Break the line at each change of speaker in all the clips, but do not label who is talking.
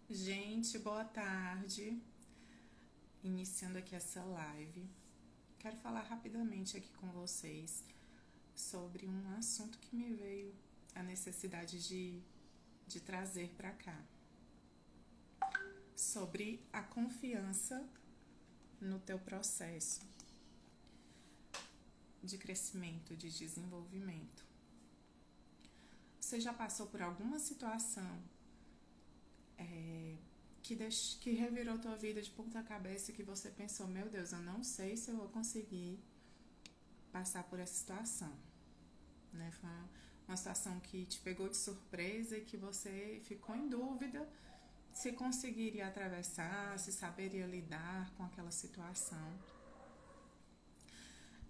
Gente, boa tarde. Iniciando aqui essa live, quero falar rapidamente aqui com vocês sobre um assunto que me veio a necessidade de trazer para cá, sobre a confiança no teu processo de crescimento, de desenvolvimento. Você já passou por alguma situação que revirou tua vida de ponta cabeça e que você pensou, meu Deus, eu não sei se eu vou conseguir passar por essa situação, né? Foi uma situação que te pegou de surpresa e que você ficou em dúvida se conseguiria atravessar, se saberia lidar com aquela situação.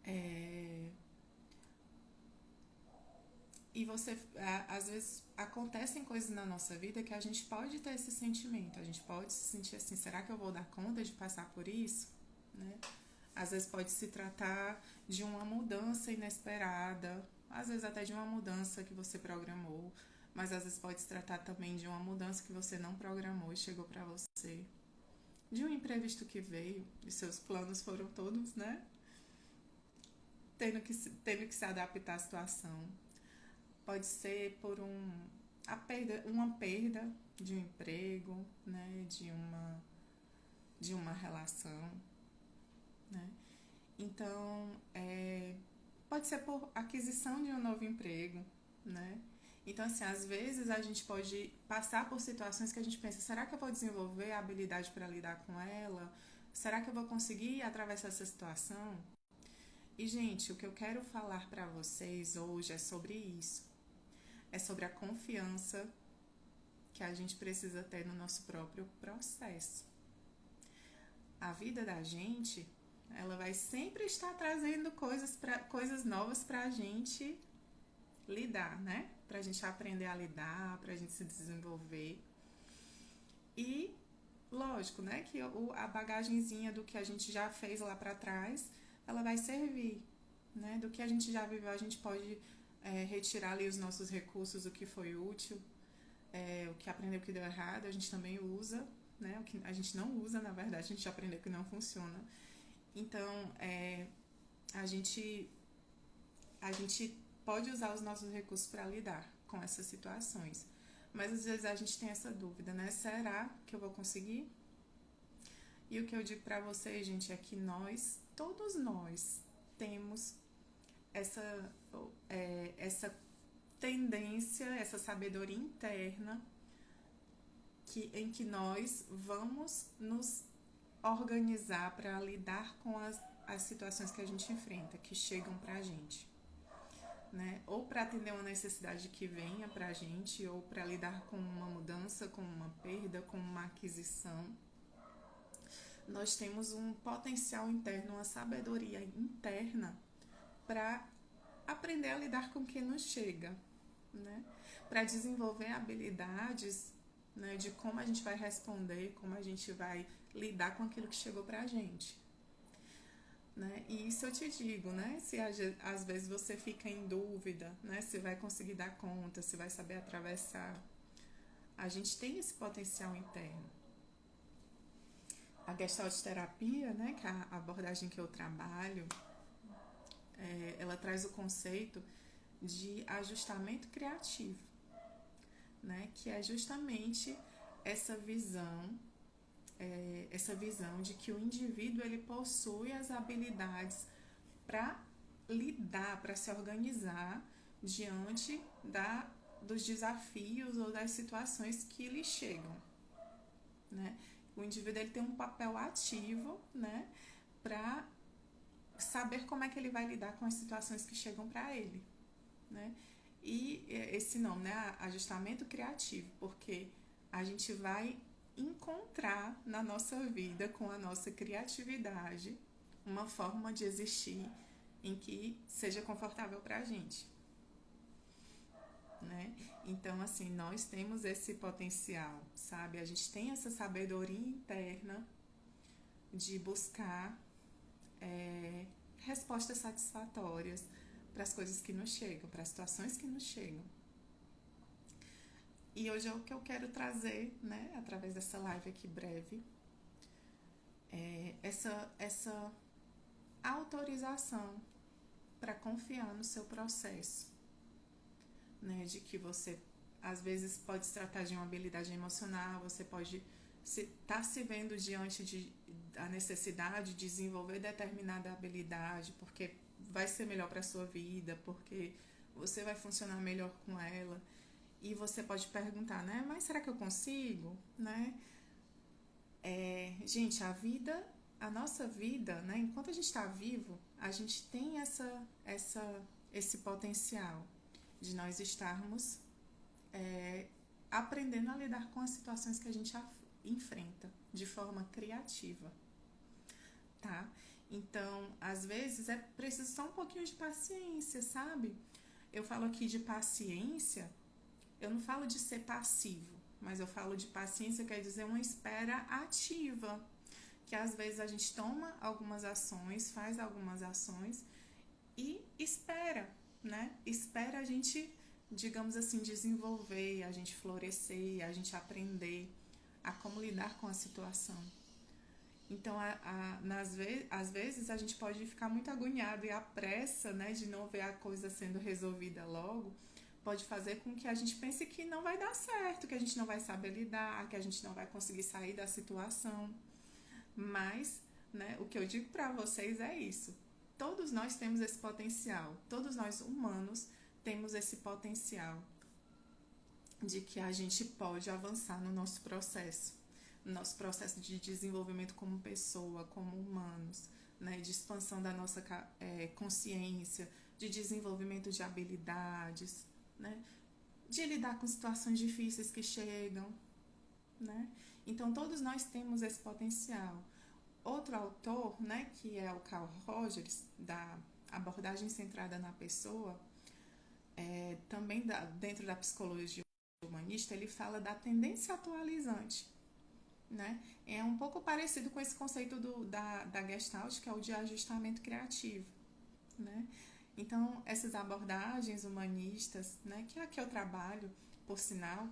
É, e você, às vezes, acontecem coisas na nossa vida que a gente pode ter esse sentimento, a gente pode se sentir assim, será que eu vou dar conta de passar por isso? Né? Às vezes pode se tratar de uma mudança inesperada, às vezes até de uma mudança que você programou, mas às vezes pode se tratar também de uma mudança que você não programou e chegou para você, de um imprevisto que veio e seus planos foram todos, né? Tendo que se adaptar à situação. Pode ser por uma perda de um emprego, né? De uma relação, né? Então, pode ser por aquisição de um novo emprego, né? Então, assim, às vezes a gente pode passar por situações que a gente pensa, será que eu vou desenvolver a habilidade para lidar com ela? Será que eu vou conseguir atravessar essa situação? E, gente, o que eu quero falar para vocês hoje é sobre isso. É sobre a confiança que a gente precisa ter no nosso próprio processo. A vida da gente, ela vai sempre estar trazendo coisas novas para a gente lidar, né? Pra gente aprender a lidar, pra gente se desenvolver. E, lógico, né? Que a bagagenzinha do que a gente já fez lá pra trás, ela vai servir, né? Do que a gente já viveu, a gente pode retirar ali os nossos recursos, o que foi útil, o que aprendeu que deu errado, a gente também usa, né? O que a gente não usa, na verdade, a gente aprendeu que não funciona. Então, a gente a gente pode usar os nossos recursos para lidar com essas situações. Mas às vezes a gente tem essa dúvida, né? Será que eu vou conseguir? E o que eu digo para vocês, gente, é que todos nós, temos essa, essa tendência, essa sabedoria interna em que nós vamos nos organizar para lidar com as situações que a gente enfrenta, que chegam para a gente. Né? Ou para atender uma necessidade que venha para a gente, ou para lidar com uma mudança, com uma perda, com uma aquisição. Nós temos um potencial interno, uma sabedoria interna para aprender a lidar com o que nos chega, né? Para desenvolver habilidades, né, de como a gente vai responder, como a gente vai lidar com aquilo que chegou para a gente. Né? E isso eu te digo, né? Se às vezes você fica em dúvida, né? Se vai conseguir dar conta, se vai saber atravessar. A gente tem esse potencial interno. A Gestalt terapia, né? Que é a abordagem que eu trabalho, ela traz o conceito de ajustamento criativo, né? Que é justamente essa visão de que o indivíduo ele possui as habilidades para lidar, para se organizar diante dos desafios ou das situações que lhe chegam, né? O indivíduo ele tem um papel ativo, né, para saber como é que ele vai lidar com as situações que chegam para ele, né? E esse nome, né, ajustamento criativo, porque a gente vai encontrar na nossa vida, com a nossa criatividade, uma forma de existir em que seja confortável para a gente, né? Então, assim, nós temos esse potencial, sabe? A gente tem essa sabedoria interna de buscar respostas satisfatórias, para as coisas que nos chegam, para situações que nos chegam. E hoje é o que eu quero trazer, né, através dessa live aqui breve, essa autorização para confiar no seu processo, né, de que você às vezes pode se tratar de uma habilidade emocional, você pode estar se vendo diante da necessidade de desenvolver determinada habilidade, porque vai ser melhor para a sua vida, porque você vai funcionar melhor com ela. E você pode perguntar, né? Mas será que eu consigo? Né? Gente, a nossa vida, né? Enquanto a gente está vivo, a gente tem esse potencial de nós estarmos aprendendo a lidar com as situações que a gente enfrenta de forma criativa, tá? Então, às vezes é preciso só um pouquinho de paciência, sabe? Eu falo aqui de paciência, eu não falo de ser passivo, mas eu falo de paciência, quer dizer uma espera ativa, que às vezes a gente toma algumas ações, faz algumas ações e espera, né? Espera a gente, digamos assim, desenvolver, a gente florescer, a gente aprender a como lidar com a situação. Então, às vezes, a gente pode ficar muito agoniado e a pressa, né, de não ver a coisa sendo resolvida logo, pode fazer com que a gente pense que não vai dar certo, que a gente não vai saber lidar, que a gente não vai conseguir sair da situação. Mas, né, o que eu digo para vocês é isso. Todos nós temos esse potencial, todos nós humanos temos esse potencial de que a gente pode avançar no nosso processo de desenvolvimento como pessoa, como humanos, né, de expansão da nossa consciência, de desenvolvimento de habilidades, né, de lidar com situações difíceis que chegam, né? Então todos nós temos esse potencial. Outro autor, né, que é o Carl Rogers, da abordagem centrada na pessoa, também dentro da psicologia humanista, ele fala da tendência atualizante, né? É um pouco parecido com esse conceito da Gestalt, que é o de ajustamento criativo, né? Então, essas abordagens humanistas, né, que é a que eu trabalho, por sinal,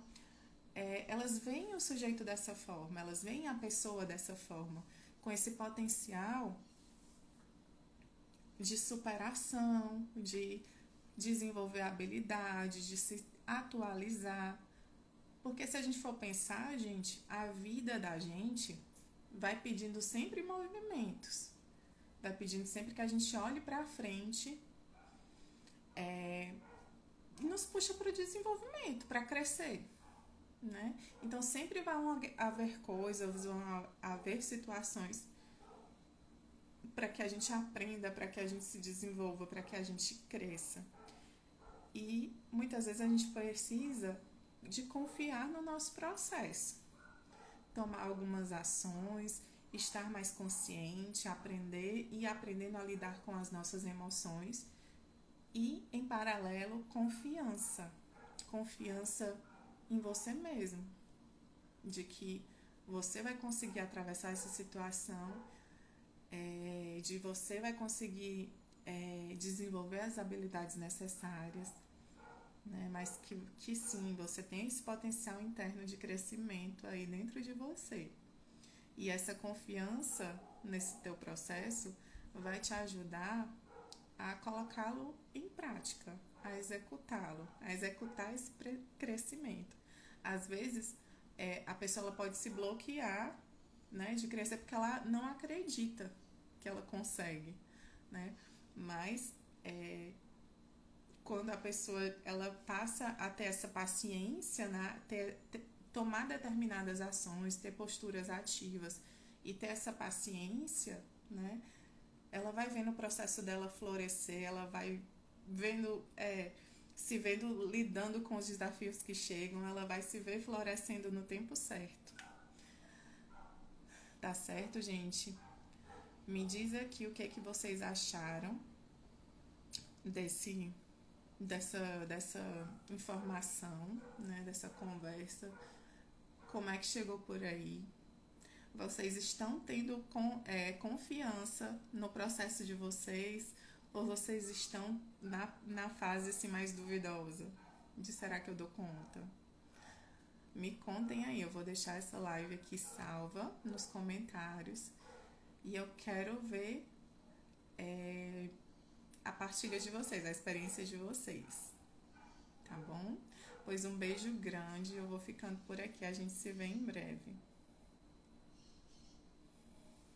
elas veem o sujeito dessa forma, elas veem a pessoa dessa forma, com esse potencial de superação, de desenvolver habilidades, de se atualizar. Porque se a gente for pensar, gente, a vida da gente vai pedindo sempre movimentos, vai pedindo sempre que a gente olhe para frente, e nos puxa para o desenvolvimento, para crescer, né? Então sempre vão haver coisas, vão haver situações para que a gente aprenda, para que a gente se desenvolva, para que a gente cresça. E muitas vezes a gente precisa de confiar no nosso processo, tomar algumas ações, estar mais consciente, aprender e aprendendo a lidar com as nossas emoções e, em paralelo, confiança em você mesmo, de que você vai conseguir atravessar essa situação, de você vai conseguir desenvolver as habilidades necessárias, né? Mas que sim, você tem esse potencial interno de crescimento aí dentro de você. E essa confiança nesse teu processo vai te ajudar a colocá-lo em prática, a executá-lo, a executar esse crescimento. Às vezes, a pessoa pode se bloquear, né, de crescer porque ela não acredita que ela consegue, né? Mas quando a pessoa ela passa a ter essa paciência, né, tomar determinadas ações, ter posturas ativas e ter essa paciência, né, ela vai vendo o processo dela florescer, ela vai vendo, se vendo lidando com os desafios que chegam, ela vai se ver florescendo no tempo certo. Tá certo, gente? Me diz aqui o que é que vocês acharam dessa informação, né, dessa conversa, como é que chegou por aí. Vocês estão tendo confiança no processo de vocês ou vocês estão na fase assim, mais duvidosa de será que eu dou conta? Me contem aí, eu vou deixar essa live aqui salva nos comentários e eu quero ver a partilha de vocês, a experiência de vocês, tá bom? Pois um beijo grande, eu vou ficando por aqui, a gente se vê em breve.